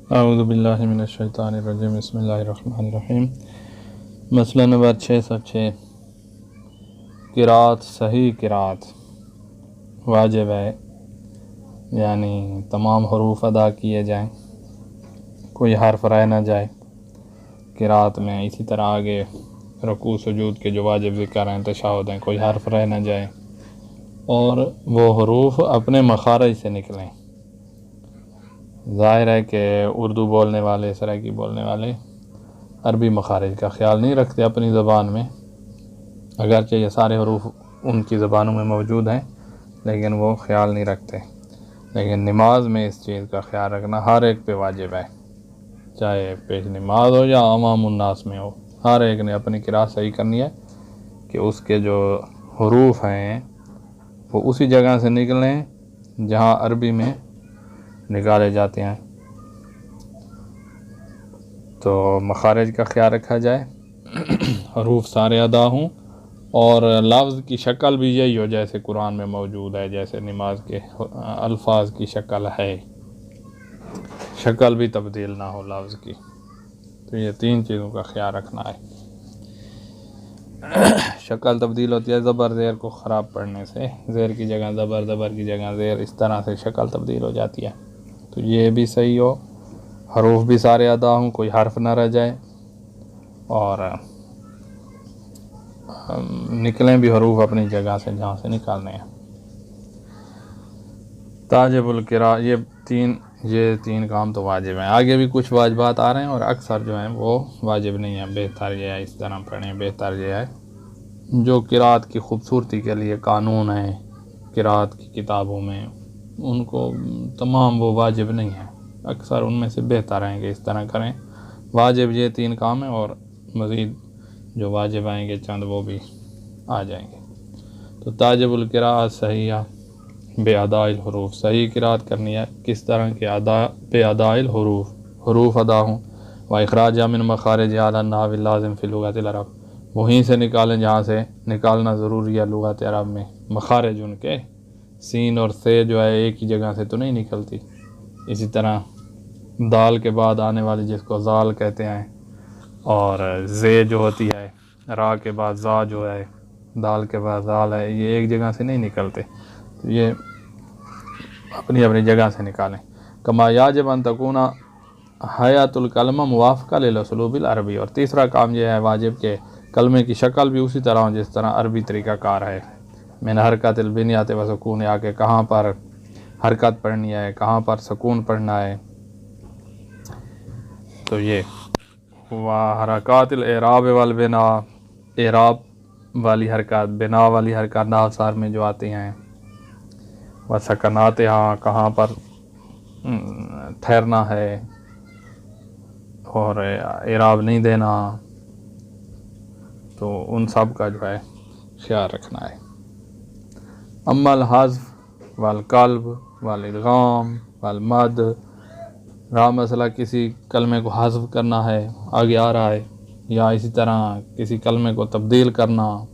अऊज़ु बिल्लाहि मिनश शैतानिर रजीम बिस्मिल्लाहिर रहमानिर रहीम। मसला नंबर 606 किरात सही किरात वाजिब है, यानी तमाम हरूफ अदा किए जाएं, कोई हर्फ रह ना जाए किरात में। इसी तरह आगे रुकू सुजूद के जो वाजिब ज़िक्र हैं, तशहुद हैं, कोई हर्फ रह ना जाए और वो हरूफ अपने मखारज से निकलें। ज़ाहिर है कि उर्दू बोलने वाले, सराइकी बोलने वाले अरबी मखारज का ख्याल नहीं रखते अपनी ज़बान में, अगरचे ये सारे हरूफ उनकी ज़बानों में मौजूद हैं लेकिन वो ख्याल नहीं रखते। लेकिन नमाज में इस चीज़ का ख्याल रखना हर एक पे वाजिब है, चाहे पेश नमाज हो या अवामुन्नास में हो। हर एक ने अपनी किरात सही करनी है कि उसके जो हरूफ हैं वो उसी जगह से निकलें जहाँ अरबी में निकाले जाते हैं। तो मखारज का ख्याल रखा जाए, हरूफ सारे अदा हों और लफ्ज़ की शक्ल भी यही हो जैसे कुरान में मौजूद है, जैसे नमाज के अल्फाज की शक्ल है, शक्ल भी तब्दील ना हो लफ्ज़ की। तो ये तीन चीज़ों का ख्याल रखना है। शक्ल तब्दील होती है ज़बर ज़ेर को ख़राब पढ़ने से, ज़ेर की जगह ज़बर, ज़बर की जगह ज़ेर, इस तरह से शक्ल तब्दील हो जाती है। तो ये भी सही हो, हरूफ भी सारे अदा हों, कोई हर्फ ना रह जाए और निकलें भी हरूफ अपनी जगह से जहाँ से निकालने हैं। ताजिबुल किरा, ये तीन काम तो वाजिब हैं। आगे भी कुछ वाजिबात आ रहे हैं और अक्सर जो हैं वो वाजिब नहीं है। बेहतर ये है इस तरह पढ़ें, बेहतर ये है जो किरात की खूबसूरती के लिए कानून है किरात की किताबों में, उनको तमाम वो वाजिब नहीं है। अक्सर उनमें से बेहतर हैं कि इस तरह करें। वाजिब ये तीन काम है और मज़ीद जो वाजिब आएंगे चंद वो भी आ जाएंगे। तो ताजिबुल किरात सही बेअदाइल हरूफ, सही किरात करनी है किस तरह के बेअदाइल हरूफ अदा हों। व इखराज मिन मखारिज अला नहव लाज़िम फ़ी लुग़तिल अरब, वहीं से निकालें जहाँ से निकालना ज़रूरी है लुग़त अरब में। मखारिज उनके सीन और से जो है एक ही जगह से तो नहीं निकलती। इसी तरह दाल के बाद आने वाली जिसको ज़ाल कहते हैं और ज़े जो होती है, रा के बाद ज़ा जो है, दाल के बाद ज़ाल है, ये एक जगह से नहीं निकलते। तो ये अपनी अपनी जगह से निकालें। कमा याजिब अन तकूना हयातुल कलमा मुवाफ़िक़ा लिल उसलूबिल अरबी, और तीसरा काम यह है वाजिब के कलमे की शक्ल भी उसी तरह हो जिस तरह अरबी तरीक़ाकार है। मैंने हरकतिल बिनियात व सुकून, आके कहाँ पर हरकत पढ़नी है, कहाँ पर सुकून पढ़ना है। तो ये वाह हरकातिल एराब वल बिना, एराब वाली हरकत, बिना वाली हरकत नासार में जो आती हैं। व सकनात, यहाँ कहाँ पर ठहरना है और एराब नहीं देना, तो उन सब का जो है ख्याल रखना है। अम्मल हज़्फ़ वल कल्ब वल इदगाम वल मद, रहा मसला किसी कलमे को हज़्फ़ करना है, आगे आ रहा है, या इसी तरह किसी कलमे को तब्दील करना,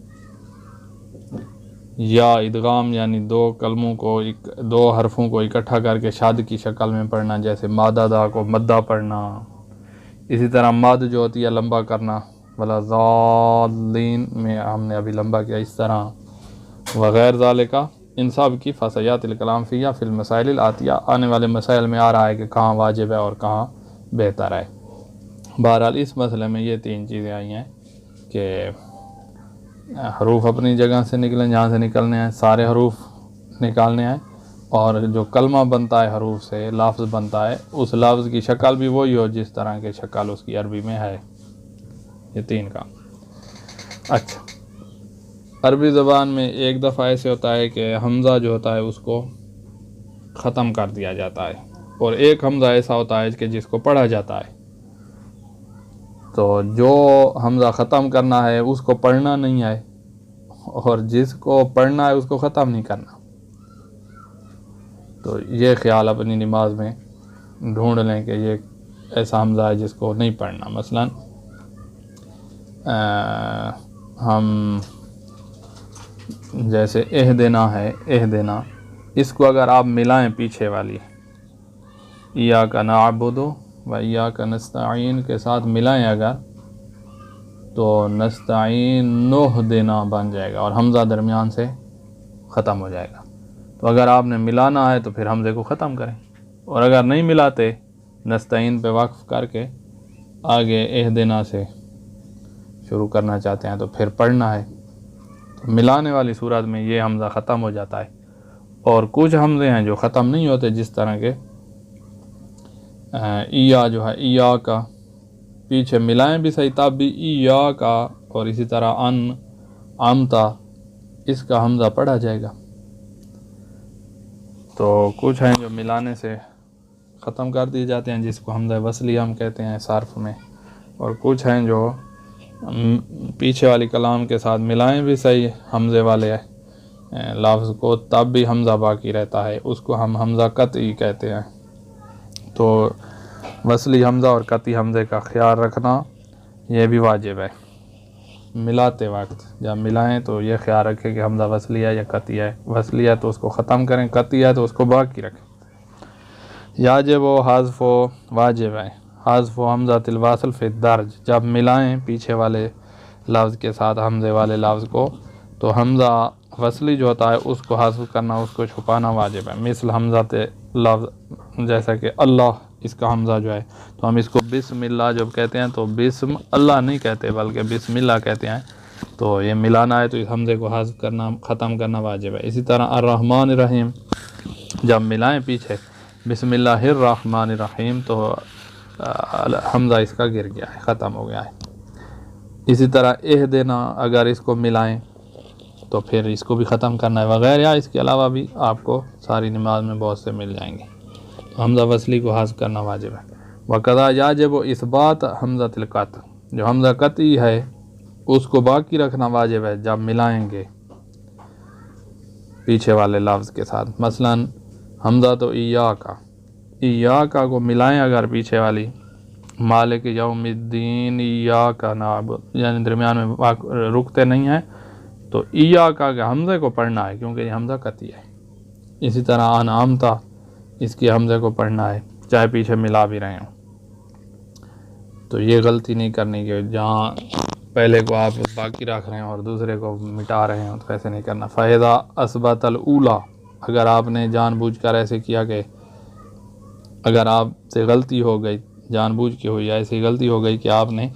या इदगाम यानी दो कलमों को, दो हरफों को इकट्ठा करके शाद की शक्ल में पढ़ना, जैसे मादा को मद्दा पढ़ना। इसी तरह मद जो होती है लंबा करना, वला ज़ालिन में हमने अभी लंबा किया, इस तरह वग़ैर ज़ालिका। इन सब की फ़सयातिल कलाम फ़िया फ़िल मसाइल आतिया, आने वाले मसाइल में आ रहा है कि कहाँ वाजिब है और कहाँ बेहतर है। बहरहाल इस मसले में ये तीन चीज़ें आई हैं कि हरूफ अपनी जगह से निकलें जहाँ से निकलने हैं, सारे हरूफ निकालने हैं, और जो कलमा बनता है हरूफ से, लफ्ज़ बनता है, उस लफ्ज़ की शक्ल भी वही हो जिस तरह की शक्ल उसकी अरबी में है। ये तीन काम। अच्छा, अरबी ज़बान में एक दफ़ा ऐसे होता है कि हमज़ा जो होता है उसको ख़त्म कर दिया जाता है, और एक हमज़ा ऐसा होता है कि जिसको पढ़ा जाता है। तो जो हमज़ा ख़त्म करना है उसको पढ़ना नहीं है, और जिसको पढ़ना है उसको ख़त्म नहीं करना। तो ये ख्याल अपनी नमाज में ढूंढ लें कि ये ऐसा हमज़ा है जिसको नहीं पढ़ना। मसलन हम जैसे एह देना है, एह देना, इसको अगर आप मिलाएं पीछे वाली, इय्याका नअबुदु व इय्याका नस्तईन के साथ मिलाएं अगर तो नस्तईन नहदिना बन जाएगा और हमज़ा दरमियान से ख़त्म हो जाएगा। तो अगर आपने मिलाना है तो फिर हमज़े को ख़त्म करें, और अगर नहीं मिलाते नस्तईन पे वक्फ़ करके आगे एहदिना से शुरू करना चाहते हैं तो फिर पढ़ना है। तो मिलाने वाली सूरत में ये हमज़ा ख़त्म हो जाता है। और कुछ हमज़े हैं जो ख़त्म नहीं होते, जिस तरह के इया जो है इया का पीछे मिलाएं भी सही तब भी इया का, और इसी तरह अन आमता इसका हमज़ा पढ़ा जाएगा। तो कुछ हैं जो मिलाने से ख़त्म कर दिए जाते हैं, जिसको हमज़ा वसली हम कहते हैं सार्फ में, और कुछ हैं जो पीछे वाली कलाम के साथ मिलाएं भी सही हमज़े वाले लफ्ज़ को तब भी हमज़ा बाकी रहता है, उसको हम हमज़ा कतई कहते हैं। तो वसली हमज़ा और कतई हमज़े का ख्याल रखना ये भी वाजिब है। मिलाते वक्त जब मिलाएं तो ये ख्याल रखें कि हमज़ा वसली है या कतई है। वसली है तो उसको ख़त्म करें, कतई है तो उसको बाकी रखें। याजिब व हाज़फ़ो वाजिब है हाज़फ़ो हमज़ातिल वासिल फ़ी दर्ज, जब मिलाएं पीछे वाले लफ्ज़ के साथ हमज़े वाले लफ्ज़ को तो हमज़ा वसली जो होता है उसको हाज़फ़ करना, उसको छुपाना वाजिब है। मिसल हमज़ात लफ्ज़ जैसा कि अल्लाह, इसका हमज़ा जो है तो हम इसको बिस्मिल्लाह जब कहते हैं तो बिस्म अल्लाह नहीं कहते बल्कि बिस्मिल्लाह कहते हैं। तो ये मिलाना है तो इस हमज़े को हाज़फ़ करना, ख़त्म करना वाजिब है। इसी तरह अर्रहमान रहीम जब मिलाएं पीछे बिस्मिल्लाहिर रहमानिर रहीम तो हमज़ा इसका गिर गया है, ख़त्म हो गया है। इसी तरह एहदिना अगर इसको मिलाएं तो फिर इसको भी ख़त्म करना है वगैरह, या इसके अलावा भी आपको सारी नमाज में बहुत से मिल जाएंगे। तो हमज़ा वसली को हाज़ करना वाजिब है। वक़ज़ा याजिब इस्बात हमज़ातिल क़त, जो हमज़ा क़तई है उसको बाकी रखना वाजिब है जब मिलाएंगे पीछे वाले लफ्ज़ के साथ। मसलन हमज़ा तो इय्याका को मिलाएं अगर पीछे वाली मालिक यौमिद्दीन इय्याका नाअबुद, यानी दरमियान में रुकते नहीं हैं तो इय्याका के हमज़े को पढ़ना है क्योंकि ये हमज़ा कती है। इसी तरह अनअमता इसकी हमज़े को पढ़ना है चाहे पीछे मिला भी रहे हों। तो ये गलती नहीं करनी कि जहाँ पहले को आप बाकी रख रहे हैं और दूसरे को मिटा रहे हैं, तो ऐसे नहीं करना। फ़ायदा असबतल ऊला, अगर आपने जानबूझकर ऐसे किया कि अगर आपसे गलती हो गई, जानबूझ के हुई ऐसी गलती हो गई कि आपने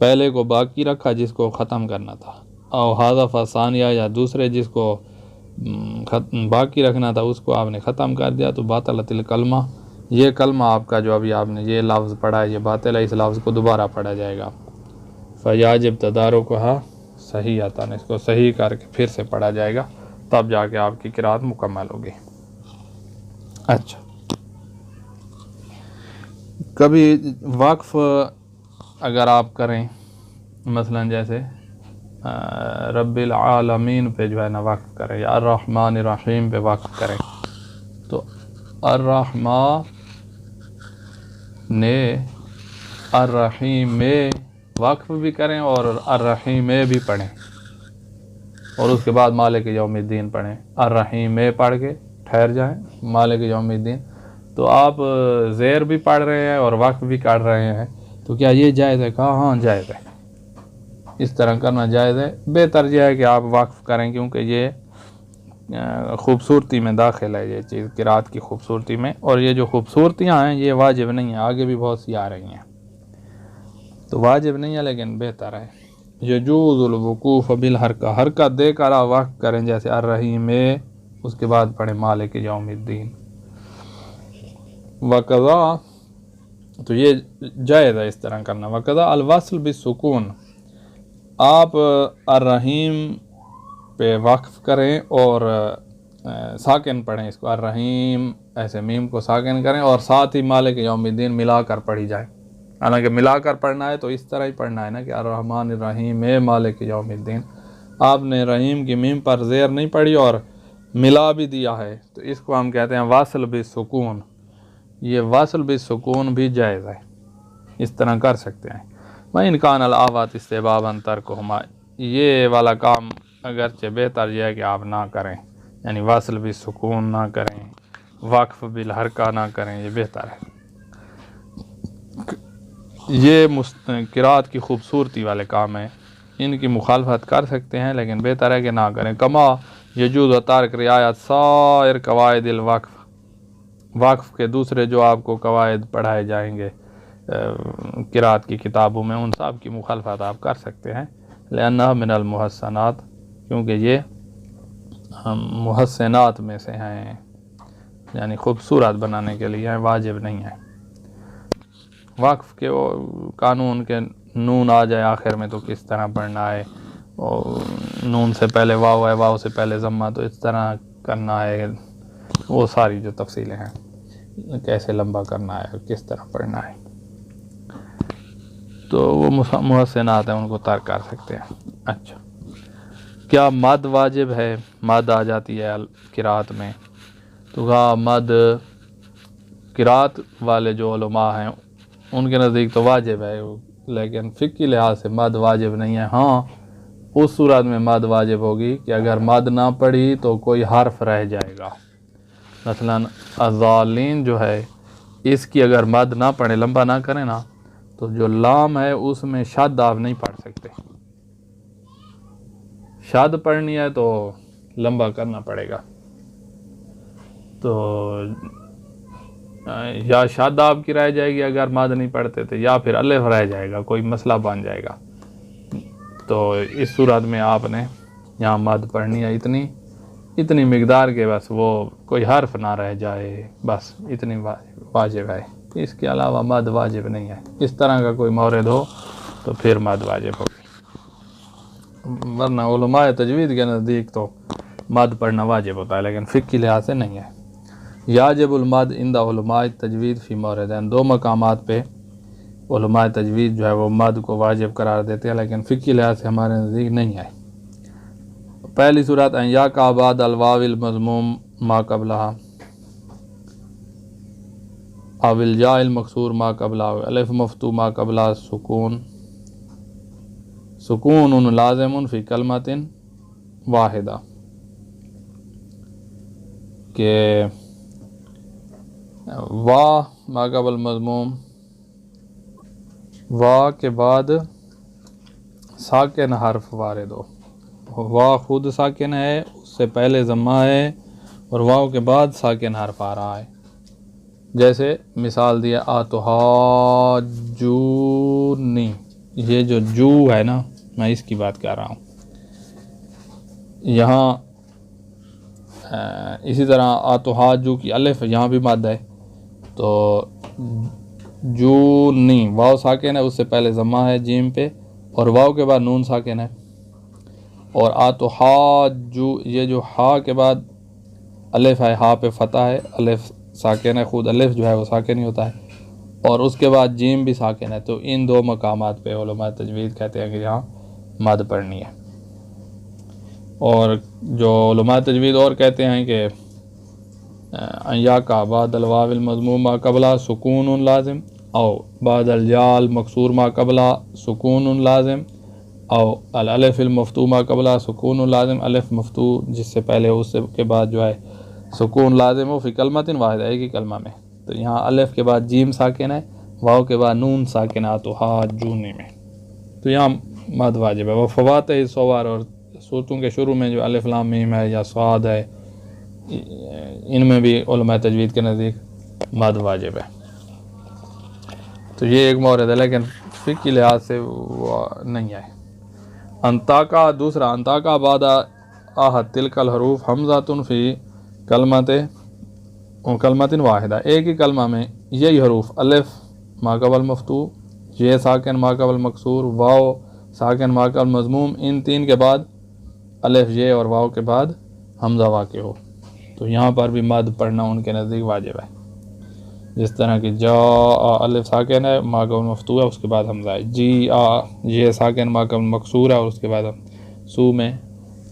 पहले को बाकी रखा जिसको ख़त्म करना था, और हाज़फ़ सानिया या दूसरे जिसको बाकी रखना था उसको आपने ख़त्म कर दिया, तो बातलतिल कलमा, ये कलमा आपका जो अभी आपने ये लफ्ज़ पढ़ा है ये बातिल है, इस लफ्ज़ को दोबारा पढ़ा जाएगा। फ़याजिब तदारो को सही आता है, इसको सही करके फिर से पढ़ा जाएगा, तब जाके आपकी किरात मुकम्मल होगी। अच्छा, कभी वक्फ़ अगर आप करें, मसलन जैसे रब्बिल आलमीन पे जो है ना वक्फ़ करें, या अर्रहमानिर रहीम पे वक्फ़ करें, तो अर्रहमान ने अर्रहीम में वक्फ़ भी करें और अर्रहीम में भी पढ़ें, और उसके बाद मालिक यौमिद्दीन पढ़ें। अर्रहीम में पढ़ के ठहर जाएं, मालिक यौमिद्दीन। तो आप ज़ेर भी पढ़ रहे हैं और वक्फ़ भी कर रहे हैं, तो क्या ये जायज़ है? कहा हाँ जायज़ है, इस तरह करना जायज़ है। बेहतर यह है कि आप वक्फ़ करें क्योंकि ये ख़ूबसूरती में दाखिल है, ये चीज़ किरात की ख़ूबसूरती में, और ये जो ख़ूबसूरतियाँ हैं ये वाजिब नहीं है, आगे भी बहुत सी आ रही हैं तो वाजिब नहीं है लेकिन बेहतर है। यजूज़ुल वुक़ूफ़ बिल हरका, हरका देकर आप वक्फ़ करें, जैसे अर्रहीम में उसके बाद पढ़े मालिक यौमिद्दीन। वक़ज़ा, तो ये जायज़ है इस तरह करना। वक़ज़ा अलवस्ल बिस्सुकून, आप अर्रहीम पे वक्फ़ करें और साकिन पढ़ें इसको, अर्रहीम ऐसे मीम को साकिन करें और साथ ही मालिक यौमिद्दीन मिलाकर पढ़ी जाए। हालांकि मिलाकर पढ़ना है तो इस तरह ही पढ़ना है ना कि अर्रहमान रहीम मालिक यौमिद्दीन, आपने रहीम की मीम पर ज़ेर नहीं पढ़ी और मिला भी दिया है, तो इसको हम कहते हैं वासल बिस्सुकून। ये वासल बिस्सुकून भी जायज़ है, इस तरह कर सकते हैं। मैं इनकान अलावात इस्तेबाबन तर्कुहुमा, ये वाला काम अगरचे बेहतर यह है कि आप ना करें, यानी वासल बिस्सुकून ना करें, वक्फ़ बिल हरका ना करें, ये बेहतर है। ये किरात की खूबसूरती वाले काम हैं, इनकी मुखालफत कर सकते हैं लेकिन बेहतर है कि ना करें। कमा यजूज़ तारक रियायत सायर कवायदिल वक्फ़, वक्फ़ के दूसरे जो आपको कवायद पढ़ाए जाएंगे किरात की किताबों में, उन सब की मुखालफत आप कर सकते हैं। लिअन्नहा मिनल मुहस्सनात, क्योंकि ये मुहस्सनात में से हैं, यानी खूबसूरत बनाने के लिए हैं, वाजिब नहीं है। वक्फ़ के कानून के नून आ जाए आखिर में तो किस तरह पढ़ना है, और नून से पहले वाव है, वाव से पहले ज़म्मा, तो इस तरह करना है, वो सारी जो तफसीलें हैं, कैसे लंबा करना है, किस तरह पढ़ना है, तो वो मुहस्सनात हैं, उनको तर्क कर सकते हैं। अच्छा, क्या मद वाजिब है? मद आ जाती है किरात में, तो कहा मद किरात वाले जो उलमा हैं उनके नज़दीक तो वाजिब है, लेकिन फ़िक़्ही लिहाज से मद वाजिब नहीं है। हाँ, उस सूरत में मद वाजिब होगी कि अगर मद ना पढ़ी तो कोई हर्फ रह जाएगा। मसलन अज़ालीन जो है, इसकी अगर मद ना पढ़े, लंबा ना करें ना, तो जो लाम है उसमें शद आप नहीं पढ़ सकते। शद पढ़नी है तो लंबा करना पड़ेगा, तो या शद आपकी रह जाएगी अगर मद नहीं पढ़ते थे, या फिर अलिफ रह जाएगा, कोई मसला बन जाएगा। तो इस सूरत में आपने यहाँ मद पढ़नी है इतनी मिकदार के, बस वो कोई हर्फ ना रह जाए, बस इतनी वाजिब है। इसके अलावा मद वाजिब नहीं है। इस तरह का कोई मौरद हो तो फिर मद वाजिब होगी, वरना उलमाए तजवीद के नज़दीक तो मद पढ़ना वाजिब होता है, लेकिन फ़िक़्ही लिहाज से नहीं है। याजिबुल मद इंदा उलमाए तजवीद फ़ी मौरदैन, दो मकामात पे उलमाए तजवीद जो है वो मद को वाजिब करार देते हैं, लेकिन फ़िक़्ही लिहाज से हमारे नज़दीक नहीं है। पहली सूरत या का बाद अलवाविल मज़मूम मा कबलहा, अविल जाइल मकसूर मा कबला, अलिफ मफ्तू मा कबला सुकून, सुकून लाज़िमुन फ़ी कलमतिन वाहिदा, के वाह मा कबल मज़मूम, वाह के बाद साकिन हर्फ वारिद हो, वाह खुद साकिन है, उससे पहले ज़म्मा है, और वाव के बाद साकिन हर्फ आ रहा है। जैसे मिसाल दिया आतुहाजूनी, ये जो जू है ना, मैं इसकी बात कर रहा हूँ। यहाँ इसी तरह आतुहाजू की अलिफ यहाँ भी मद है, तो जूनी वाव साकिन है, उससे पहले ज़म्मा है जीम पे, और वाव के बाद नून साकिन है। और आतुहाजू, ये जो हा के बाद अलिफ है, हा पे फ़तह है, अलिफ साकिन है, खुद अलिफ जो है वो साकिन ही होता है, और उसके बाद जीम भी साकिन है। तो इन दो मकामात पे उलमा तजवीद कहते हैं कि यहाँ मद पढ़नी है। और जो उलमा तजवीद और कहते हैं कि या का बादल वाविल मज़मूम मा कबला सुकून लाजिम, और बादल जाल मकसूर मा कबला सुकून लाजिम, और अलिफ़िल मफ्तू मा कबला सुकून लाजिम, अलिफ मफ्तू जिससे पहले उससे के बाद जो है सुकून लाजिम हो फ़ी कलमतिन वाहिदा, एक ही कलमा में। तो यहाँ अलिफ के बाद जीम साकिन है, वाव के बाद नून साकिन आतुहाजूनी में, तो यहाँ मद वाजिब है। वह फ़वात सवार, और सूरतों के शुरू में जो अलिफ लाम मीम है या स्वाद है, इनमें भी उलमा तजवीद के नज़दीक मद वाजिब है। तो ये एक मौरद है, लेकिन फ़िक़्ही लिहाज से वो नहीं है। अंताका, दूसरा अंताका बादा आहद तिलकल हरूफ हमज़ातुन फ़ी कलमतिन वाहिदा, एक ही कलमा में यही हरूफ अलिफ माकबल मफ्तू, ये साकिन माकबल मकसूर, वाव साकिन माकबल मज़मूम, इन तीन के बाद अलिफ ये और वाव के बाद हमज़ा वाक़ हो, तो यहाँ पर भी मद पढ़ना उनके नज़दीक वाजिब है। जिस तरह की जा अलिफ साकिन है, माकबल मफ्तू है, उसके बाद हमज़ा है। जी आ, ये साकिन माकबल मकसूर है, और उसके बाद हम सू में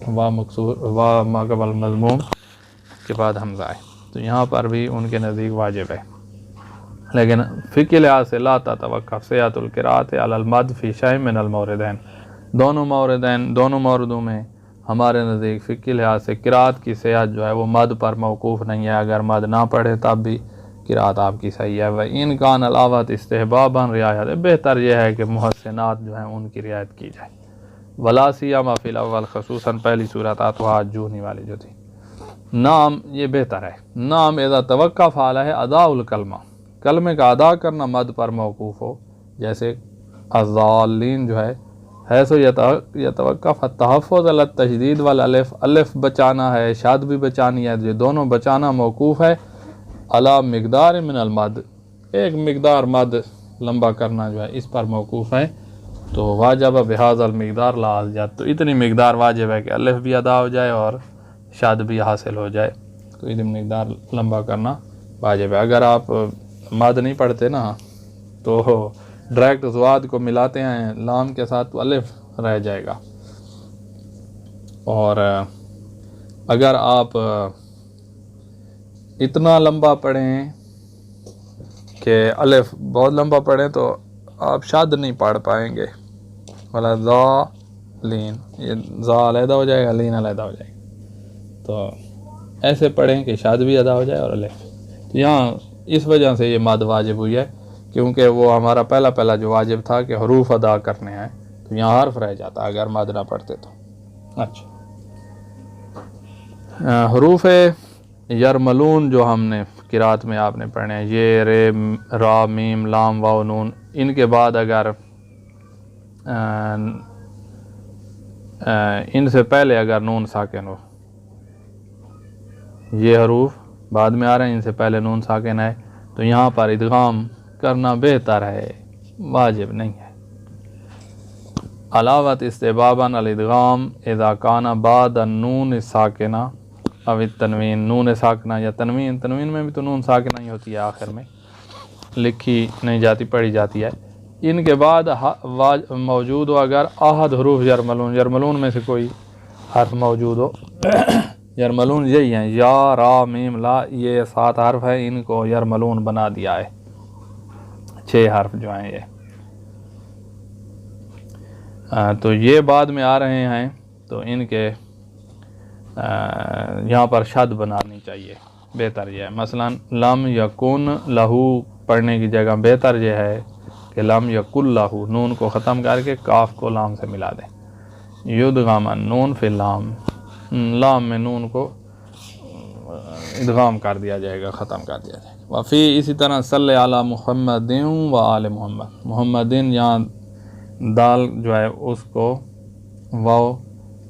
वाह मकसूर, वाह माकबल मज़मूम के बाद हमज़ा है। तो यहाँ पर भी उनके नज़दीक वाजिब है, लेकिन फ़िक़्ही लिहाज से ला तवक्कफ़ सियातुल क़िराअत अलल मद फ़ी शैइन मिनल मौरिदैन, दोनों मौरदों में हमारे नज़दीक फ़िक़्ही लिहाज से क़िराअत की सियात जो है वो मद पर मौकूफ़ नहीं है। अगर मद ना पढ़े तब भी किरात आपकी सही है। वह इनकान अलावत इस्तेहबाबन रियायत, बेहतर यह है कि मुहस्सिनात जो हैं उनकी रियायत की जाए। वलासिया फिल अव्वल खसूसन, पहली सूरत आतवा जूनी वाली जो थी। नाम ये बेहतर है। नाम एदा तवक्का फ़ाला है अदाउल कलमा, कलमे का अदा करना मद पर मौकूफ़ हो, जैसे अज़ालीन जो है सो यतवक्का तहफ़्फ़ुज़ अला तशदीद वाल अलिफ, अलिफ बचाना है, शाद भी बचानी है, ये दोनों बचाना मौकूफ़ है अला मिक़दार मिनल मद, एक मिक़दार मद लंबा करना जो है इस पर मौकूफ़ है। तो वाजब बिहाज़ल मिक़दार लाल जात, तो इतनी मिक़दार वाजिब है कि अलिफ भी अदा हो जाए और शाद भी हासिल हो जाए, तो इतनी मिक़दार लंबा करना वाजिब है। अगर आप मद नहीं पढ़ते ना तो डायरेक्ट ज़वाद को मिलाते हैं लाम के साथ तो अलिफ रह जाएगा। और अगर आप इतना लंबा पढ़ें कि अलिफ बहुत लंबा पढ़ें तो आप शाद नहीं पढ़ पाएंगे। वाला ज़ा लीन, ये ज़ा अलहदा हो जाएगा, लीन अलहदा हो जाएगा। तो ऐसे पढ़ें कि शाद भी अदा हो जाए और अलिफ। तो यहाँ इस वजह से ये मद वाजिब हुई है, क्योंकि वो हमारा पहला जो वाजिब था कि हरूफ अदा करने हैं, तो यहाँ हर्फ रह जाता अगर मद ना पढ़ते तो। अच्छा, हरूफ यरमलून जो हमने किरात में आपने पढ़े हैं, ये रे रा मीम लाम वाव नून, इनके बाद अगर इनसे पहले अगर नून साकिन हो, ये हरूफ बाद में आ रहे हैं, इनसे पहले नून साकिन है, तो यहाँ पर इदगाम करना बेहतर है, वाजिब नहीं है। अलावत इस्तेबाबन अल इदगाम इज़ा काना बाद नून साकिना अब तनवीन, नून साकिना या तनवीन, तनवीन में भी तो नून साकिना ही होती है, आखिर में लिखी नहीं जाती, पढ़ी जाती है। इनके बाद मौजूद हो अगर आहद हरूफ यरमलून, यरमलून में से कोई हर्फ मौजूद हो, यरमलून यही हैं, या रा मीम ला, ये 7 हर्फ है, इनको यरमलून बना दिया है, 6 हर्फ जो हैं ये। तो ये बाद में आ रहे हैं, तो इनके यहाँ पर शद बनानी चाहिए, बेहतर यह है। मसलन लम यकुन लहू पढ़ने की जगह बेहतर यह है कि लम यकुल लहू, नून को ख़त्म करके काफ को लाम से मिला दें। युदगामन नून फिल लाम, लाम में नून को इदगाम कर दिया जाएगा, ख़त्म कर दिया जाएगा। वफ़ी इसी तरह सल्ले अला मुहम्मदिन व आले मुहम्मद, मुहम्मदिन यहाँ दाल जो है उसको वाव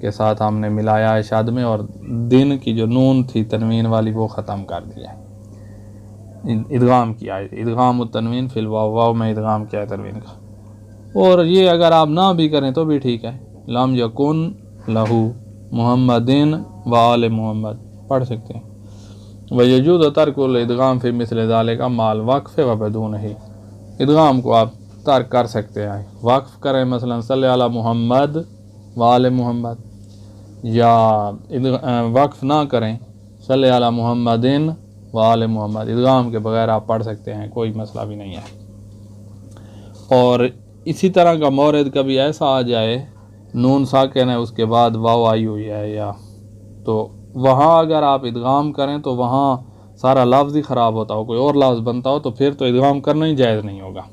के साथ हमने मिलाया है शाद में, और दिन की जो नून थी तनवीन वाली वो ख़त्म कर दिया है, इदगाम किया है, इदगाम तनवीन फिल वाव, वाव में इदगाम किया है तनवीन का। और ये अगर आप ना भी करें तो भी ठीक है, लम यकुन लहू मुहम्मदिन व आले मुहम्मद पढ़ सकते हैं। वयजूद तर्कुल इदगाम फिर मिसल ज़ालिका का माल वक्फ़ व बदून ही, इदगाम को आप तर्क कर सकते हैं, वक्फ़ करें, मसलन सल्ले अला मुहम्मद व आले मुहम्मद, या वक्फ़ ना करें, सल्ले अला मुहम्मदिन व आले मुहम्मद, इदगाम के बगैर आप पढ़ सकते हैं, कोई मसला भी नहीं है। और इसी तरह का मौरद कभी ऐसा आ जाए नून साकिन है उसके बाद वाव आई हुई है, या तो वहाँ अगर आप इदगाम करें तो वहाँ सारा लफ्ज़ ही ख़राब होता हो, कोई और लफ्ज़ बनता हो, तो फिर तो इदगाम करना ही जायज़ नहीं होगा।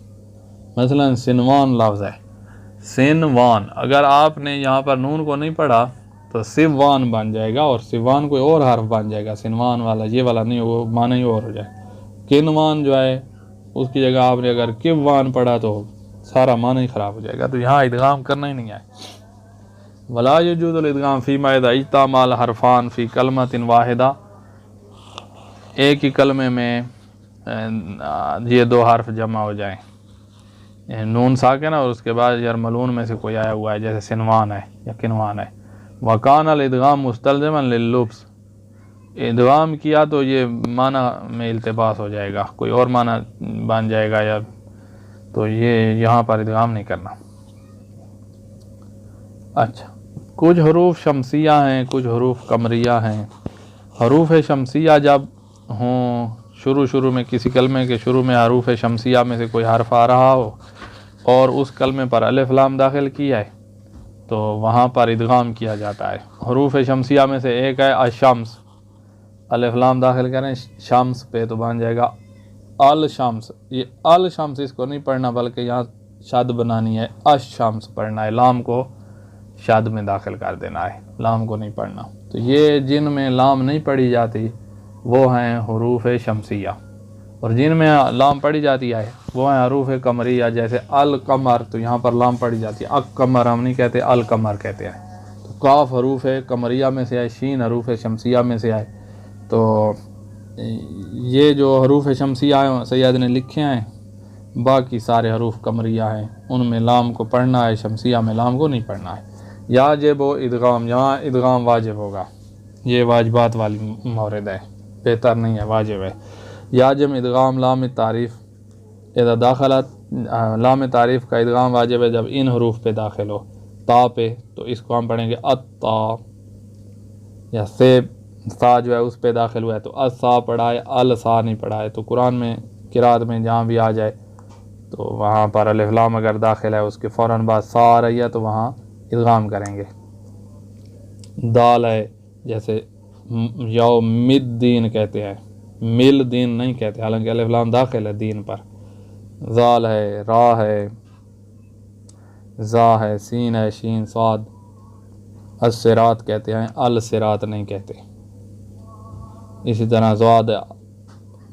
मसलन सिनवान लफ्ज़ है, सिनवान, अगर आपने यहाँ पर नून को नहीं पढ़ा तो सिवान बन जाएगा, और सिवान कोई और हर्फ बन जाएगा, सिनवान वाला ये वाला नहीं, वो माना ही और हो जाए। किनवान जो है उसकी जगह आपने अगर किवान पढ़ा तो सारा माना ही ख़राब हो जाएगा, तो यहाँ इदगाम करना ही नहीं है। वला यजूज़ुल इदगाम फी मा इज़ा इज्तमाल हरफान फी कलमतिन वाहिदा, एक ही कलमे में ये 2 हर्फ जमा हो जाएं, नून साकिन और उसके बाद यरमलून में से कोई आया हुआ है, जैसे सिनवान है या किनवान है। वकान अल इदगाम मुस्तलज़िमन लिल्लुब्स, इदगाम किया तो ये माना में इल्तिबास हो जाएगा, कोई और माना बन जाएगा, या तो ये यहाँ पर इदगाम नहीं करना। अच्छा, कुछ हरूफ शमसिया हैं, कुछ हरूफ कमरिया हैं। हरूफ शमसिया जब हों, शुरू में किसी कलमे के शुरू में हरूफ शमसिया में से कोई हर्फ आ रहा हो और उस कलमे पर अलिफ लाम दाखिल किया है, तो वहाँ पर इदगाम किया जाता है। हरूफ शमसिया में से एक है अशम्स, अलिफ लाम दाखिल करें शम्स पे तो बन जाएगा अल शम्स, ये अल शम्स इसको नहीं पढ़ना बल्कि यहाँ शद बनानी है, अशम्स पढ़ना है, लाम को शद में दाखिल कर देना है, लाम को नहीं पढ़ना। तो ये जिनमें लाम नहीं पढ़ी जाती वो हैं हरूफ शमसिया, और जिनमें लाम पढ़ी जाती है वो हैं हरूफ कमरिया। जैसे अल कमर, तो यहाँ पर लाम पढ़ी जाती है, अक कमर हम नहीं कहते, अल कमर कहते हैं। तो काफ हरूफ कमरिया में से आए, शीन हरूफ शमसिया में से आए। तो ये जो हरूफ शमसिया सैयद ने लिखे हैं, बाकी सारे हरूफ कमरिया हैं, उनमें लाम को पढ़ना है, शमसिया में लाम को नहीं पढ़ना है। याजिब व इदगाम, यहाँ इदगाम वाजिब होगा, ये वाजिबात वाली मौरद है, बेहतर नहीं है, वाजिब है। याजिब इदगाम लाम तारीफ़ इदा दाखलत, लाम तारीफ़ का इदगाम वाजिब है जब इन हरूफ पे दाखिल हो, ता पे, तो इसको हम पढ़ेंगे अत्ता, या से सा जो है उस पे दाखिल हुआ है तो असा पढ़ा है, अल सा नहीं पढ़ा है। तो कुरान में किरात में जहाँ भी आ जाए तो वहाँ पर अलिफ लाम अगर दाखिल है उसके फ़ौरन बाद सा आ रही है तो वहाँ इदगाम करेंगे। दाल है, जैसे यौमिद्दीन कहते हैं, मिल दीन नहीं कहते, हालांकि अलिफ लाम दाखिल है दीन पर। जाल है, रा है, जा है, सीन है, शीन, साद। अस्सिरात कहते हैं, अल सिरात नहीं कहते। इसी तरह ज़ाद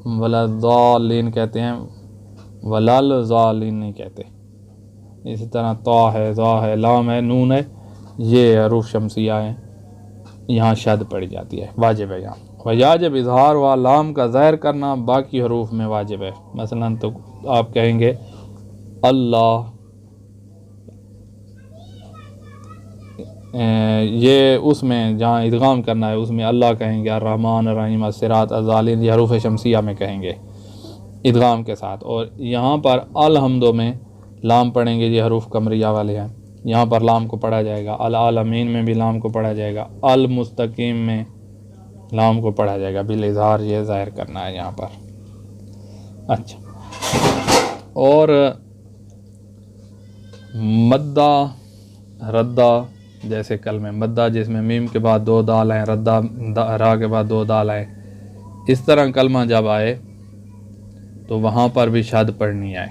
वलद्दालिन कहते हैं, वलल ज़ालिन नहीं कहते। इसी तरह ता है, ज़ा है, लाम है, नून है, ये हरूफ शमसिया हैं, यहाँ शद पड़ी जाती है, वाजिब है यहाँ। वाजिब इजहार व लाम का ज़ाहिर करना बाकी हरूफ में वाजिब है। मसलन तो आप कहेंगे अल्लाह, ये उसमें जहाँ इदगाम करना है उसमें अल्लाह कहेंगे, अर्रहमान अर्रहीम अस्सिरात अज़ालिन, ये हरूफ शमसिया में कहेंगे इदगाम के साथ। और यहाँ पर अल हमदो में लाम पढ़ेंगे, ये हरूफ कमरिया वाले हैं, यहाँ पर लाम को पढ़ा जाएगा। अल आलमीन में भी लाम को पढ़ा जाएगा, अल मुस्तकीम में लाम को पढ़ा जाएगा, बिल इज़हार, ये ज़ाहिर करना है यहाँ पर। अच्छा, और मद्दा रद्दा, जैसे कल में मद्दा जिसमें मीम के बाद दो दाल हैं, रद्दा रा के बाद दो दाल हैं, इस तरह कलमा जब आए तो वहाँ पर भी शद पढ़नी है।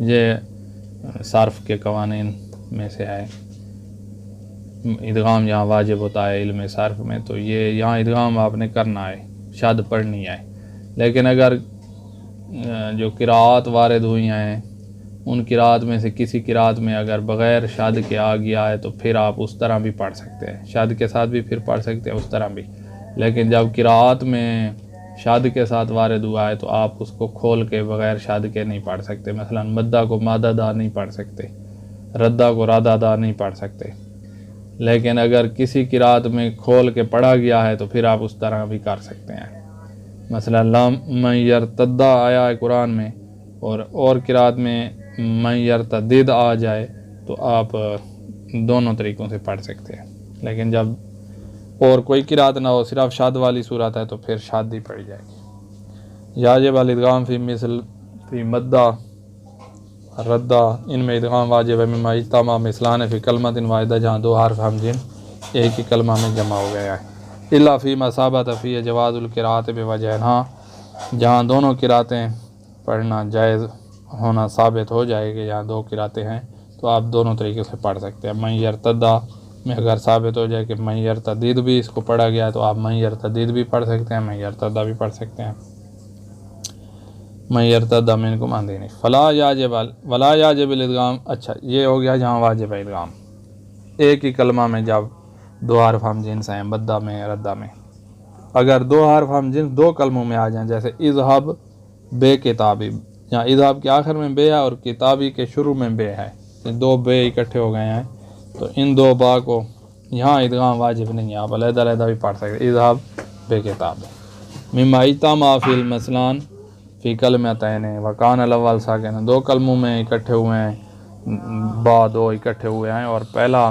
ये सार्फ के कवानीन में से है, इदगाम यहाँ वाजिब होता है इल्म सार्फ में, तो ये यहाँ इदगाम आपने करना है, शद पढ़नी है। लेकिन अगर जो किरात वारिद हुई हैं उन किरात में से किसी किरात में अगर बग़ैर शद के आ गया है तो फिर आप उस तरह भी पढ़ सकते हैं, शद के साथ भी फिर पढ़ सकते हैं, उस तरह भी। लेकिन जब किरात में शद के साथ वारिद हुआ है तो आप उसको खोल के बग़ैर शद के नहीं पढ़ सकते। मसलन मद्दा को मादादा नहीं पढ़ सकते, रद्दा को रादादा नहीं पढ़ सकते। लेकिन अगर किसी किरात में खोल के पढ़ा गया है तो फिर आप उस तरह भी कर सकते हैं। मसलन लाम यरतद्दा आया है कुरान में, और किरात में यरतदिद आ जाए तो आप दोनों तरीक़ों से पढ़ सकते हैं। लेकिन जब और कोई किरात ना हो, सिर्फ शाद वाली सूरत है, तो फिर शादी पढ़ी जाएगी। याजिब अल इदगाम फ़ी मिसल फ़ी मद्दा रद्दा, इनमें इदगाम वाजिब है। मिम्मा इज्तमा मिसलान फ़ी कलमतिन वाहिदा, जहाँ दो हर्फ हमजिन एक ही कलमा में जमा हो गया है। इल्ला फ़ी मसाबत फ़ी जवाज़ुल किरात बिवजहन, हाँ जहाँ दोनों किरातें पढ़ना जायज़ होना साबित हो जाएगी, जहाँ दो किरातें हैं तो आप दोनों तरीके से पढ़ सकते हैं। मैं यरतद्दा में अगर साबित हो जाए कि मैं यरतदीद भी इसको पढ़ा गया है तो आप मैं यरतदीद भी पढ़ सकते हैं, मैं यरतद्दा भी पढ़ सकते हैं। मैं यरतद्दा में इनको मान देनी फ़ला याजिब वला याजिब इदगाम। अच्छा, ये हो गया जहाँ वाजिब है इदगाम, एक ही कलमा में जब दो हर्फ हम जिन्स हैं, बद्दा में रद्दा में। अगर दो हर्फ हम जिन्स दो कलमों में आ जाएं, जैसे इज़हब बे किताबी, यहाँ इज़हब के आखिर में बे है और किताबी के शुरू में बे है, दो बे इकट्ठे हो गए हैं, तो इन दो बा को यहाँ इदगाम वाजिब नहीं है, आप अलग-अलग भी पढ़ सकते। इज़हब बे किताब मिम्मा इज्तमा फ़िल मसलान फ़ी कलमतैन वकान अल-अव्वल साकिन, दो कलमों में इकट्ठे हुए हैं, बा दो इकट्ठे हुए हैं और पहला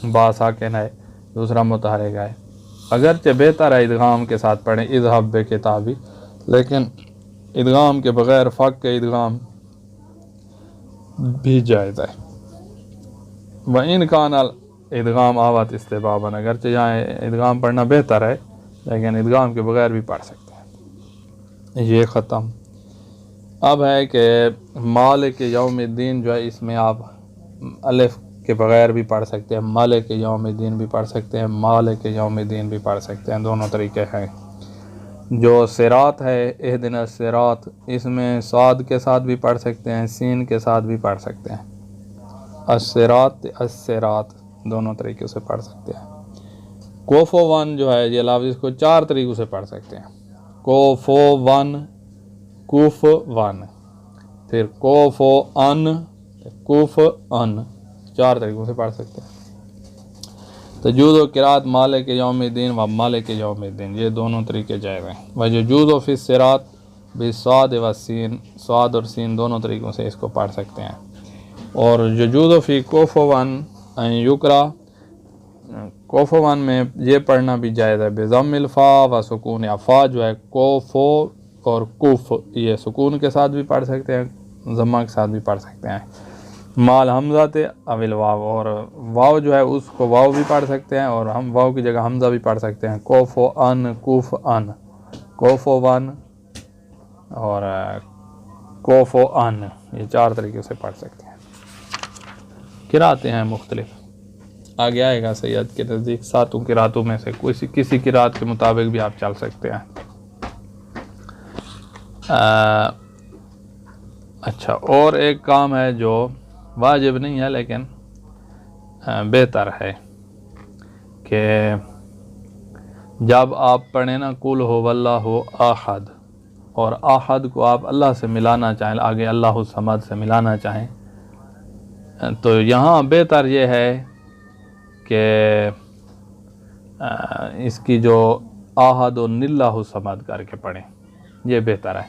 बा साकिन है, दूसरा मुतहरिक है। अगरचे बेहतर है इदगाम के साथ पढ़ें इज़हब बे किताबी, लेकिन इदगाम के बग़ैर फ़क के इदगाम भी जायज़ है। व इन कान इदगाम आवत इस्तिबाबन, अगरचे यहाँ इदगाम पढ़ना बेहतर है लेकिन इदगाम के बग़ैर भी पढ़ सकते हैं। ये ख़त्म। अब है कि मालिक यौमिद्दीन जो है, इसमें आप अलिफ के बग़ैर भी पढ़ सकते हैं, मालिक यौमिद्दीन भी पढ़ सकते हैं, मालिक यौमिद्दीन भी पढ़ सकते हैं, दोनों तरीके हैं। जो सिरात है, इहदिना सिरात, इसमें साद के साथ भी पढ़ सकते हैं, सीन के साथ भी पढ़ सकते हैं। अस्सिरात, अस्सिरात, दोनों तरीके से पढ़ सकते हैं। कोफोवन जो है ये लफ्ज़, इसको 4 तरीक़ों से पढ़ सकते हैं। कोफोवन, कुफ वन, फिर कोफो अन, कुफ अन, 4 तरीक़ों से पढ़ सकते हैं। तो जूदो किरात मालिक यौमिद्दीन व मालिक यौमिद्दीन, ये दोनों तरीके जायज़ हैं। वह जूदो फिस सिरात भी स्वाद व सीन, स्वाद और सीन दोनों तरीक़ों से इसको पढ़ सकते हैं। और जो जूदो फ़ी कोफोवन युकरा, कोफोवन में ये पढ़ना भी जायज़ है बेज़म्मिल फ़ा व सुकून, या फ़ा जो है कोफो और कुफ, ये सुकून के साथ भी पढ़ सकते हैं, ज़म्मा के साथ भी पढ़ सकते हैं। माल हमज़ा ते अविल वाव, और वाव जो है उसको वाव भी पढ़ सकते हैं और हम वाव की जगह हमज़ा भी पढ़ सकते हैं। कोफो अन, कुफ अन, कोफो वन और कोफो अन, ये 4 तरीके से पढ़ सकते हैं। किराते हैं मुख्तलिफ, आगे आएगा सैयद के नज़दीक 7 किरातों में से किसी किरात के मुताबिक भी आप चल सकते हैं। अच्छा, और एक काम है जो वाजिब नहीं है लेकिन बेहतर है कि जब आप पढ़ें ना कुल हो वल्लाहु अहद, और अहद को आप अल्लाह से मिलाना चाहें, आगे अल्लाहु समद से मिलाना चाहें, तो यहाँ बेहतर ये है कि इसकी जो अहद और निल्लाहु समद करके पढ़ें, ये बेहतर है।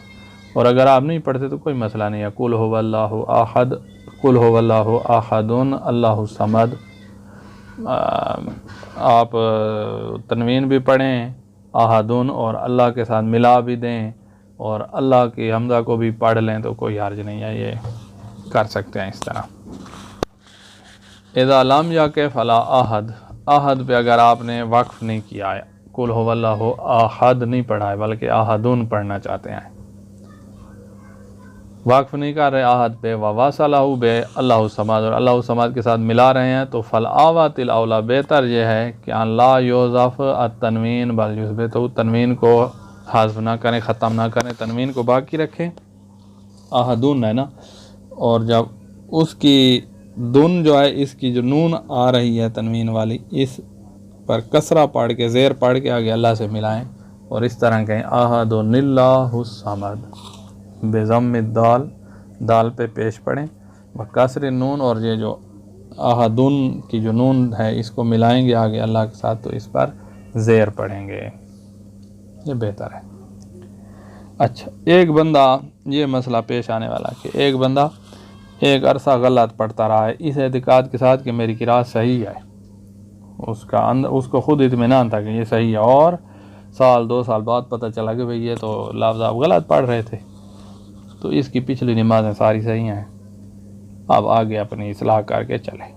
और अगर आप नहीं पढ़ते तो कोई मसला नहीं है। कुल हो वल्लाहु अहद, कुल हो वल्लाहु अहदुन अल्लाहु समद, आप तनवीन भी पढ़ें अहदुन और अल्लाह के साथ मिला भी दें और अल्लाह की हमज़ा को भी पढ़ लें तो कोई हर्ज नहीं है, ये कर सकते हैं इस तरह। इज़ा लम याके फ़ला अहद, अहद पे अगर आपने वक्फ़ नहीं किया है, कुल हो वल्लाहु अहद नहीं पढ़ा है बल्कि अहदुन पढ़ना चाहते हैं, वक्फ़ नहीं कर रहे आहद पे, ववासलाहु बे अल्लाहु समाद, और अल्लाहु समाद के साथ मिला रहे हैं, तो फल आवातिल औला, बेहतर यह है कि अल्ला योज़फ़ अत-तनवीन बल युस्बे, तो तनवीन को हाज़फ ना करें, ख़त्म ना करें, तनवीन को बाकी रखें। आहदुन है ना, और जब उसकी दुन जो है, इसकी जो नून आ रही है तनवीन वाली, इस पर कसरा पढ़ के, ज़ेर पढ़ के आगे अल्लाह से मिलाएँ और इस तरह कहें अहदुनिल्लाहु समद बेज़म्मिद दाल, दाल पे पेश पढ़ें, व कसर नून, और ये जो अहदुन की जो नून है इसको मिलाएंगे आगे अल्लाह के साथ, तो इस पर ज़ेर पढ़ेंगे, ये बेहतर है। अच्छा, एक बंदा, ये मसला पेश आने वाला कि एक बंदा एक अरसा गलत पढ़ता रहा है इस एतिकाद के साथ कि मेरी किरात सही है, उसको खुद इत्मीनान था कि ये सही है, और साल 2 साल बाद पता चला कि भाई ये तो लफ्ज़ आप गलत पढ़ रहे थे, तो इसकी पिछली नमाज़ें सारी सही हैं, अब आगे अपनी इस्लाह करके चले।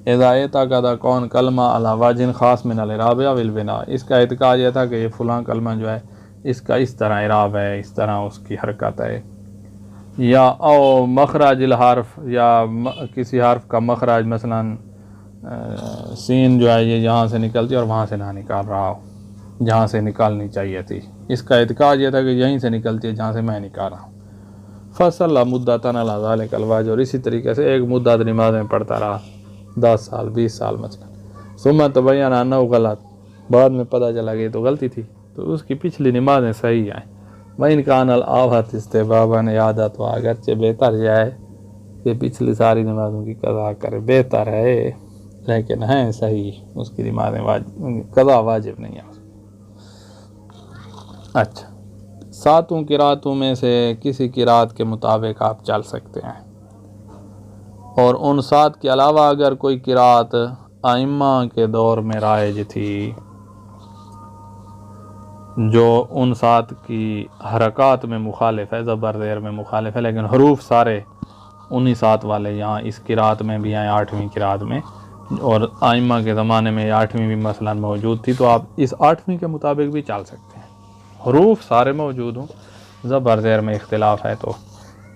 इज़ायता कदा कौन कलमा अला वाजिन ख़ास मिन अल इराब विल बिना, इसका इत्काद यह था कि ये फ़लाँ कलमा जो है इसका इस तरह इराब है, इस तरह उसकी हरकत है, या ओ मखराजिल हर्फ, या किसी हर्फ का मखराज, मसलन सीन जो है ये यहाँ से निकलती और वहाँ से ना निकाल रहा हो, जहाँ से निकालनी चाहिए थी, इसका इत्काद यह था कि यहीं से निकलती है जहाँ से मैं निकाल रहा हूँ। फसल मुद्दतन अला ज़ालिक अलवाज, और इसी तरीके से एक मुद्दत नमाज में पढ़ता रहा 10 साल 20 साल मसलन, सुम्मा तबय्यन अन्नहु गलत, बाद में पता चला कि तो गलती थी, तो उसकी पिछली नमाज़ें सही आएँ। वइन कान अल आवहत इस्तिबाबन यादत, व अगरचे बेहतर यह है कि पिछली सारी नमाज़ों की कज़ा करे, बेहतर है लेकिन है सही, उसकी नमाज़ें कज़ा वाजिब नहीं है। अच्छा, 7 किरातों में से किसी किरात के मुताबिक आप चल सकते हैं, और उन 7 के अलावा अगर कोई किरात आइम्मा के दौर में राइज थी जो उन 7 की हरकात में मुखालिफ है, ज़बर ज़ेर में मुखालिफ है, लेकिन हरूफ सारे उन्हीं 7 वाले यहाँ इस किरात में भी आए, 8वीं किरात में, और आइम्मा के ज़माने में 8वीं भी मसलन मौजूद थी, तो आप इस 8वीं के मुताबिक भी चल सकते हैं, हरूफ सारे मौजूद हों, ज़बर ज़ेर में इख्तिलाफ है तो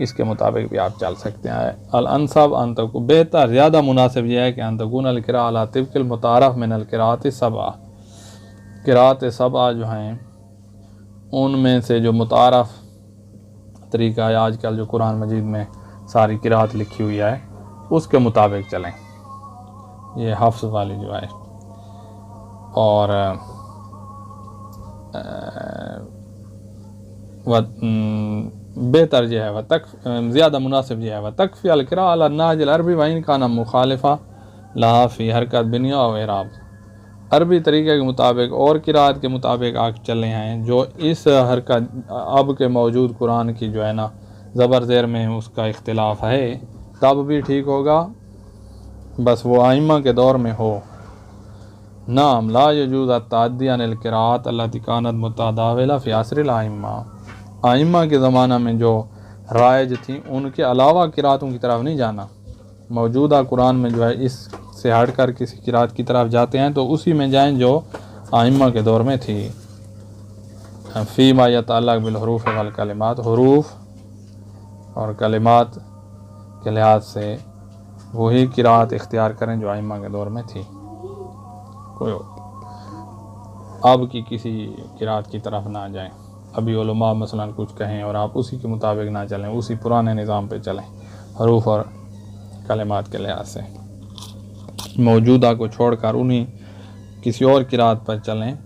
इसके मुताबिक भी आप चल सकते हैं। अल अनसब अंतकु बेहतर ज़्यादा मुनासिब यह है कि अंतकुन अल क़िरा अला तिब्क़िल मुतारफ़ मिन अल क़िराअत सबआ, क़िराअत सबआ जो हैं उनमें से जो मुतारफ़ तरीका है आजकल जो कुरान मजीद में सारी क़िराअत लिखी हुई है उसके मुताबिक चलें। ये हफ्ज़ वाली जो है और बेहतर जो है वह तक ज़्यादा मुनासिब जो है वह तकफ़ी अल क़िरा अला नाज अरबी वइन काना मुखालिफा लहा फ़ी हरकत बिनिया और इराब, अरबी तरीके के मुताबिक और क़िराअत के मुताबिक आप चले हैं जो इस हरकत अब के मौजूद कुरान की जो है ना ज़बर ज़ेर में उसका इख्तिलाफ है तब भी ठीक होगा, बस वो आइम्मा के दौर में हो। नाम ला यजूज़ अत्ताअद्दी अनिल क़िराअत अल्लती कानत मुतदाविला फ़ी अस्रिल आइम्मा, आइम्मा के ज़माना में जो राइज थी उनके अलावा क़िराअतों की तरफ नहीं जाना। मौजूदा कुरान में जो है इससे हट कर किसी क़िराअत की तरफ जाते हैं तो उसी में जाएं जो आइम्मा के दौर में थी। फ़ी मा यतअल्लक़ बिल हुरूफ़ वल कलिमात, हुरूफ़ और कलिमात के लिहाज से वही क़िराअत इख्तियार करें जो आइम्मा के दौर में थी। कोई अब की किसी क़िराअत की तरफ ना जाएं। अभी उलमा मसलन कुछ कहें और आप उसी के मुताबिक ना चलें, उसी पुराने निज़ाम पे चलें हरूफ और कलिमात के लिहाज से। मौजूदा को छोड़कर उन्हीं किसी और क़िराअत पर चलें,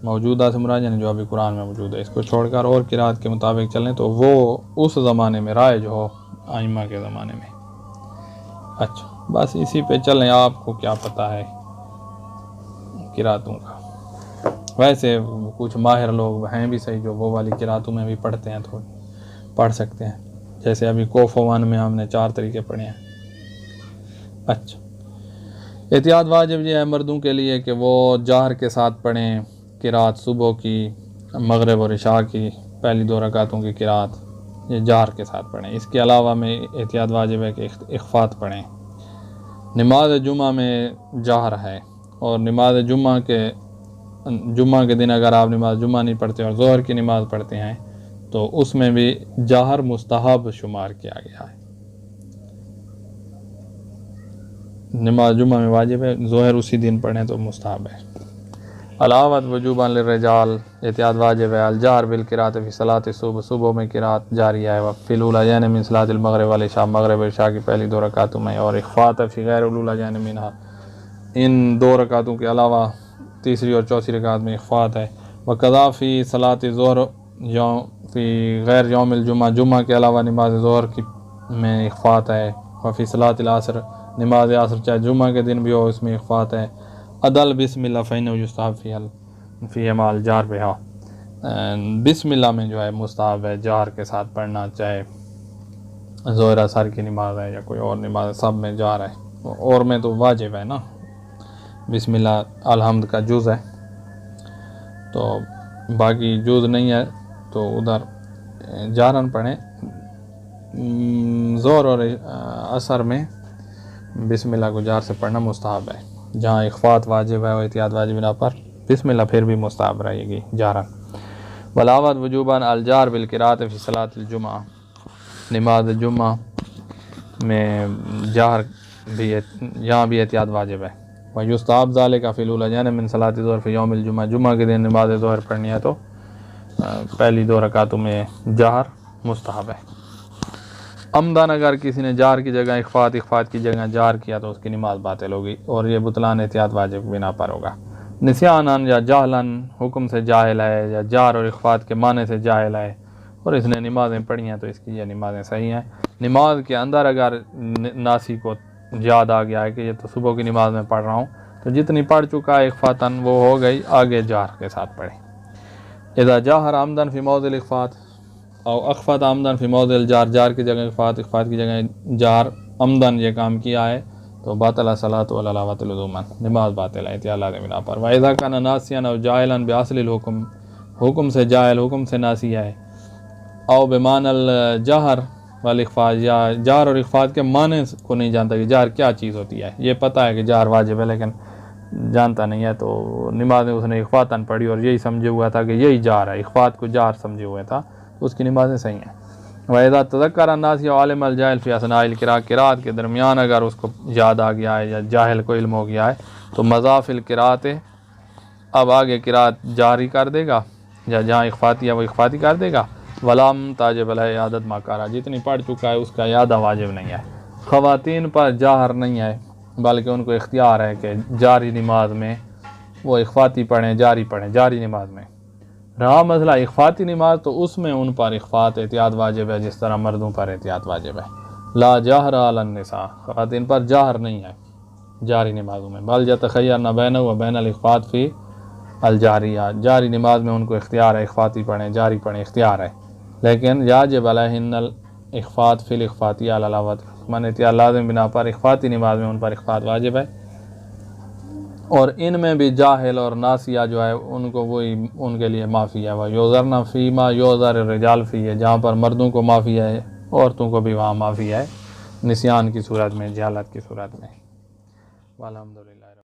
मौजूदा से मुराद यानी जो अभी कुरान में मौजूद है, इसको छोड़कर और क़िराअत के मुताबिक चलें तो वो उस ज़माने में राइज हो आइम्मा के ज़माने में। अच्छा, बस इसी पे चलें, आपको क्या पता है क़िराअतों का। वैसे कुछ माहिर लोग हैं भी सही जो वो वाली क़िराअतों में भी पढ़ते हैं, थोड़ी पढ़ सकते हैं, जैसे अभी कोफ़-वन में हमने 4 तरीके पढ़े हैं। अच्छा, एहतियात वाजिब ये है मर्दों के लिए कि वो जहर के साथ पढ़ें क़िराअत, सुबह की, मगरिब और इशा की पहली 2 रकातों की क़िराअत ये जहर के साथ पढ़ें। इसके अलावा में एहतियात वाजिब है कि इख्फ़ात पढ़ें। नमाज जुमा में जहर है और नमाज जुमा के दिन अगर आप नमाज जुमा नहीं पढ़ते और ज़ोहर की नमाज़ पढ़ते हैं तो उसमें भी जहर मुस्तहब शुमार किया गया है। नमाज जुमा में वाजिब है, ज़ोहर उसी दिन पढ़ें तो मुस्तहब है। अलावत वजूबन लिर्रिजाल, एहतियात वाजिब है अलजहर बिल क़िराअत फ़ी सलात सुबह, सुबह में क़िराअत जारी है व फ़िल उलैन मिन सलातिल मग़रिब वल इशा, मग़रिब इशा की पहली 2 रकातों में, और इख़्फ़ात फ़ी गैर उलैन मिनहा, इन 2 रकातों के अलावा तीसरी और चौथी रकात में इख़्फ़ात है। व कज़ा फ़ी सलात ज़ोहर फ़ी गैर यौमिल जुमा, जुमा के अलावा नमाज ज़ोहर की में इख़्फ़ात है। व फ़ी सलातिल असर, नमाज असर चाहे जुमा के दिन भी हो इसमें इख़्फ़ात है। अदल बिस्मिल्लाह फ़इन्नहु युस्तहब फ़ीहा माल जहर बिहा, बिस्मिल्लाह में जो है मुस्तहब है जहर के साथ पढ़ना, चाहे ज़ोहर असर की नमाज है या कोई और नमाज, सब में जहर है। और में तो वाजिब है ना, बिस्मिल्लाह अलहम्द का जुज़ है, तो बाकी जुज़ नहीं है तो उधर जहरन पढ़ें। ज़ोहर और असर में बिस्मिल्लाह को जहर से पढ़ना मुस्तहब है। जहाँ इख़्फ़ात वाजिब है और एहतियात वाजिब ना पर बिस्मिल्लाह फिर भी मुस्तहब रहेगी जहरन। वलावत वजूबन अलजहर बिल क़िराअत फ़ी सलातिल जुमा, नमाज जुमा में जहर भी यहाँ भी एहतियात वाजिब है। व युस्तहब ज़ालिका फ़िल उलैन मिन सलाति ज़ोहर फ़ी यौमिल जुमा, जुमा के दिन नमाज ज़ोहर पढ़नी है तो पहली 2 रकातों में जहर मुस्तहब है। अमदन अगर किसी ने जहर की जगह इख़्फ़ात की जगह जहर किया तो उसकी नमाज बातिल होगी और ये बुतलान एहतियात वाजिब बिना पर होगा। निस्यानन या जाहलन, हुक्म से जाहिल है या जहर और इख़्फ़ात के माने से जाहिल है और इसने नमाज़ें पढ़ी हैं तो इसकी ये नमाज़ें सही हैं। नमाज के अंदर अगर नासी को याद आ गया है कि ये तो सुबह की नमाज में पढ़ रहा हूँ तो जितनी पढ़ चुका है इख़्फ़ातन वो हो गई, आगे जहर के साथ पढ़े। इज़ा जहर आमदन फ़ी मौज़िल इख़्फ़ात और अख़फ़त आमदन फ़ी मौज़िल जहर, जहर की जगह इख़्फ़ात, इख़्फ़ात की जगह जहर, आमदन ये काम किया है तो बातला सलात वल अलावत लुज़ूमन, नमाज बातिल है एहतियात बिना पर। व इज़ा काना नासियन और जाहिलन बिअस्लिल हुक्म, हुक्म से जाहिल, हुक्म से नासी है, और बेमानल जहर वाल इख़्फ़ात, या जहर और इख़्फ़ात के माने को नहीं जानता कि जहर क्या चीज़ होती है। ये पता है कि जहर वाजिब है लेकिन जानता नहीं है तो नमाज में उसने इख़्फ़ातन पढ़ी और यही समझे हुआ था कि यही जहर है, इख़्फ़ात को जहर समझे हुए था उसकी नमाज़ें सही हैं। वैदा तज़क्कर अन्नास या आलिम अल जाहिल फ़ी असनाइल क़िराअत, क़िराअत के दरमियान अगर उसको याद आ गया है या जाहिल को इल्म हो गया है तो मज़ाफ़िल क़िराअत, अब आगे क़िराअत जारी कर देगा, या जहाँ इख़्फ़ाती है वो इख़्फ़ाती कर देगा। वलाम ताजिब अलैहि इआदत मा करा, जितनी पढ़ चुका है उसका यादा वाजिब नहीं है। ख़वातीन पर जाहर नहीं है, बल्कि उनको इख्तियार है कि जारी नमाज में वो इख़्फ़ाती पढ़ें, जारी पढ़ें, जारी नमाज में। रहा मसला इख़्फ़ाती नमाज, तो उसमें उन पर इख़्फ़ात एहतियात वाजिब है, जिस तरह मर्दों पर एहतियात वाजिब है। ला जाहर अलन निसा, ख़वातीन पर जाहर नहीं है जारी नमाज़ों में। बल यतख़य्यरन बैनहु व बैनल इख़्फ़ात फ़ी अल जारिया, जारी नमाज में उनको इख्तियार है, इख़्फ़ाती पढ़ें, जारी पढ़ें, इख्तियार है। लेकिन याजिब अलैहिन्नल इख़्फ़ात फ़िल इख़्फ़ाती अला अवत, मन एहतियात लाज़िम बिना पर इख़्फ़ाती नमाज में उन पर इख़्फ़ात वाजिब है। और इनमें भी जाहिल और नासिया जो है उनको वही उनके लिए माफ़ी है। वह योज़रना फ़ीमा योज़र रिजाल फ़ी है, जहाँ पर मर्दों को माफ़ी है औरतों को भी वहाँ माफ़ी है, निस्यान की सूरत में, जहालत की सूरत में। अल्हम्दुलिल्लाह।